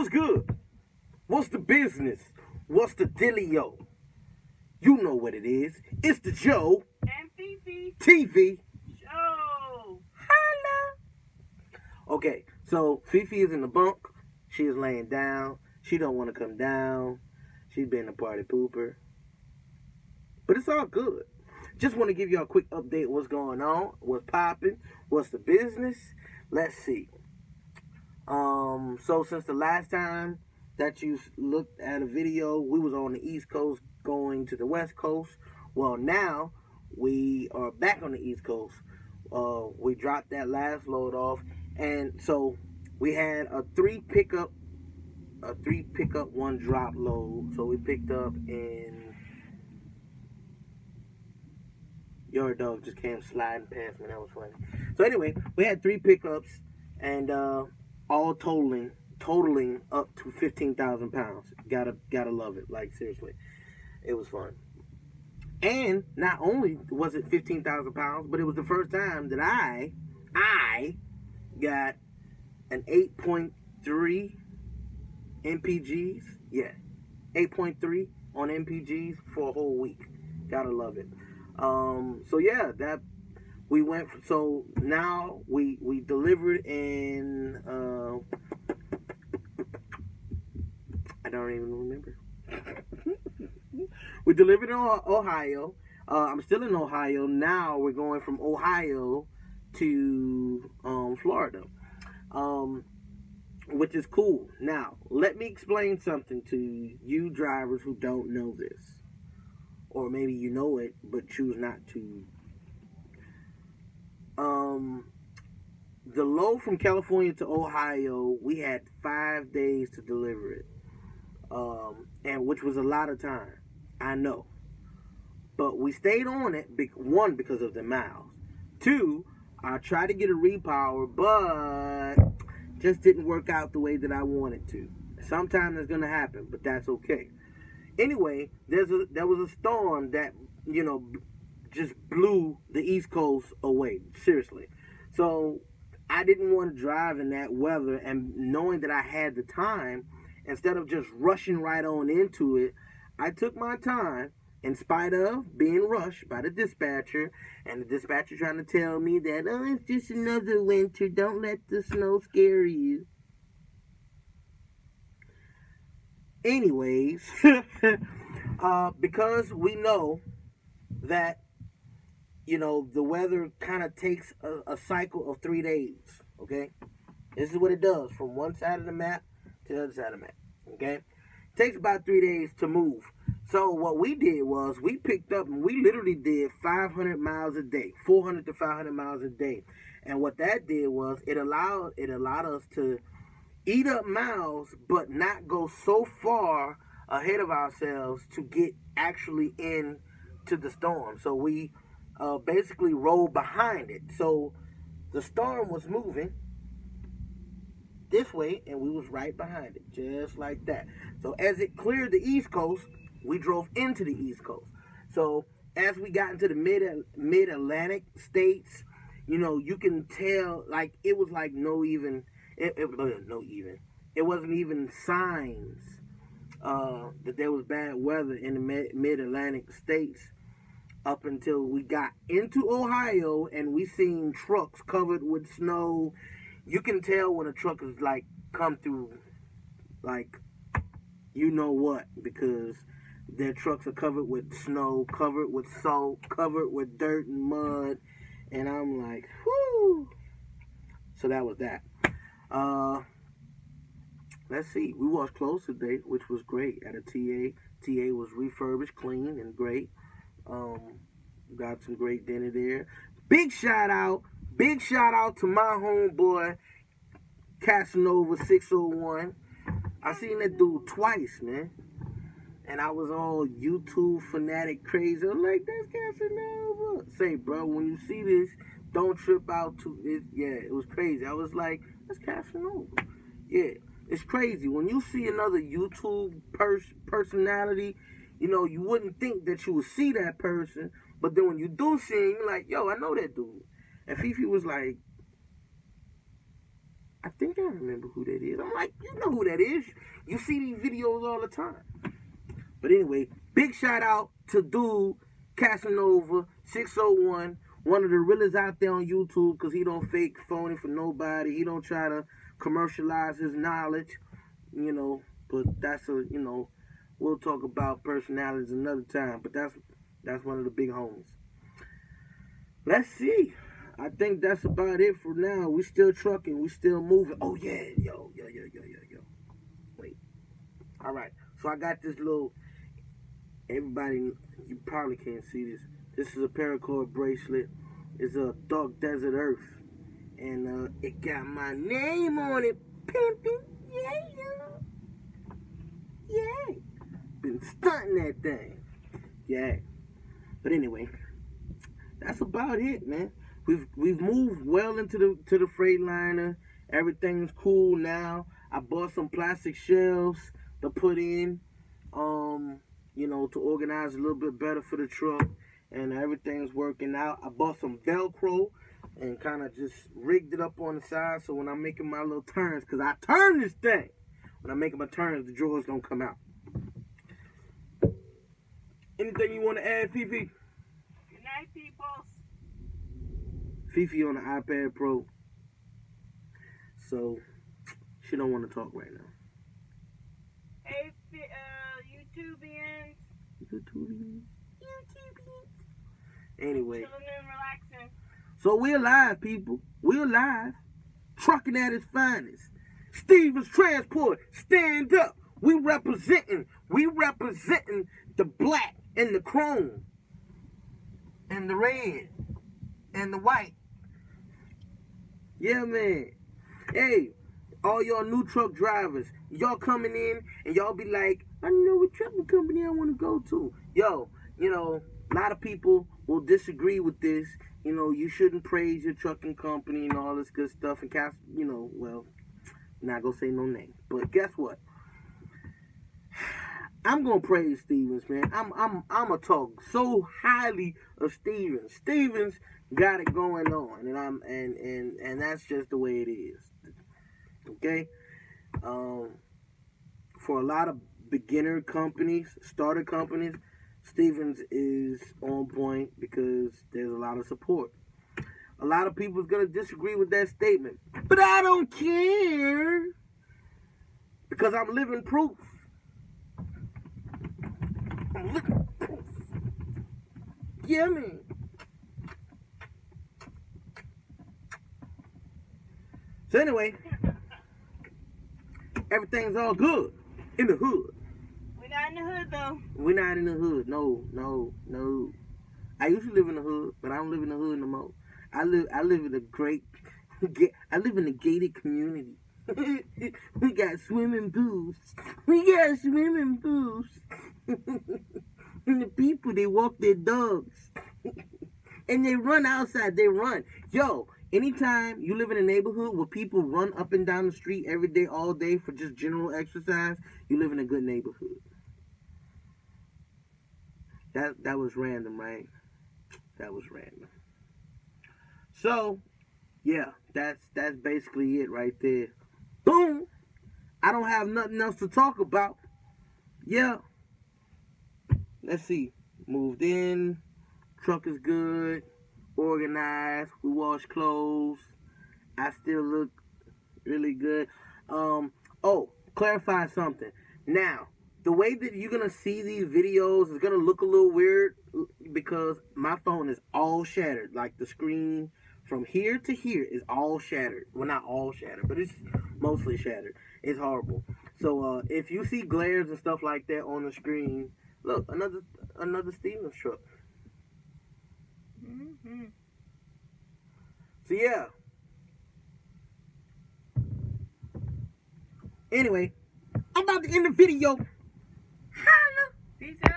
What's good? What's the business? What's the dealio? You know what it is. It's the Joe and Fifi TV show. Holla. Okay, so Fifi is in the bunk. She is laying down. She don't want to come down. She's been a party pooper. But it's all good. Just want to give you a quick update. What's going on? What's popping? What's the business? Let's see. So since the last time that you looked at a video, we was on the East Coast going to the West Coast. Well, now we are back on the East Coast. We dropped that last load off, and so we had a three pickup, one drop load. So we picked up in. Your dog just came sliding past me. That was funny. So anyway, we had 3 pickups, and all totaling up to 15,000 pounds. Gotta love it. Like, seriously, it was fun. And not only was it 15,000 pounds, but it was the first time that I got an 8.3 MPGs. Yeah, 8.3 on MPGs for a whole week. Gotta love it. So yeah, that we went. So now we delivered in. I don't even remember. We delivered in Ohio. I'm still in Ohio now. We're going from Ohio to Florida, which is cool. Now let me explain something to you drivers who don't know this. Or maybe you know it, but choose not to. The load from California to Ohio, we had 5 days to deliver it. And which was a lot of time. I know. But we stayed on it, one, because of the miles. 2, I tried to get a repower, but just didn't work out the way that I wanted to. Sometimes it's going to happen, but that's okay. Anyway, there was a storm that, just blew the East Coast away. Seriously. So I didn't want to drive in that weather, and knowing that I had the time, instead of just rushing right on into it, I took my time in spite of being rushed by the dispatcher, and the dispatcher trying to tell me that, oh, it's just another winter. Don't let the snow scare you. Anyways, because we know that, the weather kind of takes a cycle of 3 days, okay? This is what it does from one side of the map to the other side of the map, okay? It takes about 3 days to move. So what we did was we picked up and we literally did 500 miles a day, 400 to 500 miles a day. And what that did was it allowed us to eat up miles, but not go so far ahead of ourselves to get actually into the storm. So we basically rolled behind it. So the storm was moving this way, and we was right behind it, just like that. So as it cleared the East Coast, we drove into the East Coast. So as we got into the mid-Atlantic states, you can tell, like, it was like it wasn't even signs that there was bad weather in the mid-Atlantic states up until we got into Ohio and we seen trucks covered with snow. You can tell when a truck is like come through, like, you know what, because their trucks are covered with snow, covered with salt, covered with dirt and mud, and I'm like, whoo. So that was that. Let's see. We washed clothes today, which was great at a TA. TA was refurbished, clean, and great. Got some great dinner there. Big shout out to my homeboy Casanova 601. I seen that dude twice, man. And I was all YouTube fanatic crazy. I'm like, that's Casanova. Say, bro, when you see this, don't trip out to it. Yeah, it was crazy. I was like, that's Casanova. Yeah, it's crazy. When you see another YouTube personality, you wouldn't think that you would see that person. But then when you do see him, you're like, yo, I know that dude. And Fifi was like, I think I remember who that is. I'm like, you know who that is. You see these videos all the time. But anyway, big shout out to dude Casanova 601, one of the realest out there on YouTube, because he don't fake phony for nobody. He don't try to commercialize his knowledge, you know. But that's a, you know, we'll talk about personalities another time. But that's one of the big homies. Let's see. I think that's about it for now. We still trucking. We still moving. Oh, yeah. Yo. Wait. All right. So I got this little, everybody, you probably can't see this. This is a paracord bracelet. It's a Dark Desert Earth. And it got my name on it. Pimpin'. Yeah. Been stunting that thing. Yeah. But anyway, that's about it, man. We've moved well into the Freightliner. Everything's cool now. I bought some plastic shelves to put in, you know, to organize a little bit better for the truck, and everything's working out. I bought some Velcro and kind of just rigged it up on the side, so when I'm making my little turns, because I turn this thing, when I'm making my turns, the drawers don't come out. Anything you want to add, Fifi? Good night, people. Fifi on the iPad Pro, so she don't want to talk right now. Hey, YouTubians. Anyway, Chilling and relaxing. so we're live, people. We're live. Trucking at its finest. Stevens Transport, stand up. We representing the black and the chrome and the red and the white. Yeah, man. Hey, all y'all new truck drivers, y'all coming in and y'all be like, I know what trucking company I want to go to. Yo, you know, a lot of people will disagree with this. You know, you shouldn't praise your trucking company and all this good stuff. And cast, you know, well, I'm not gonna say no name, but guess what? I'm gonna praise Stevens, man. I'm gonna talk so highly of Stevens. Stevens got it going on, and that's just the way it is. Okay, for a lot of beginner companies, starter companies, Stevens is on point because there's a lot of support. A lot of people's gonna disagree with that statement, but I don't care because I'm living proof. I'm living proof. Yeah, man. So anyway, everything's all good in the hood. We're not in the hood, though. We're not in the hood. No. I used to live in the hood, but I don't live in the hood no more. I live in I live in a gated community. We got swimming pools. And the people, they walk their dogs. And they run outside. They run. Yo, anytime you live in a neighborhood where people run up and down the street every day, all day for just general exercise, you live in a good neighborhood. That was random, right? That was random. So, yeah, that's basically it right there. Boom! I don't have nothing else to talk about. Yeah. Let's see. Moved in. Truck is good. Organized. We wash clothes. I still look really good. Oh, clarify something. Now, the way that you're going to see these videos is going to look a little weird because my phone is all shattered. Like the screen from here to here is all shattered. Well, not all shattered, but it's mostly shattered. It's horrible. So if you see glares and stuff like that on the screen, look, another Stevens truck. Mm-hmm. So yeah. Anyway, I'm about to end the video. Holla. Peace out.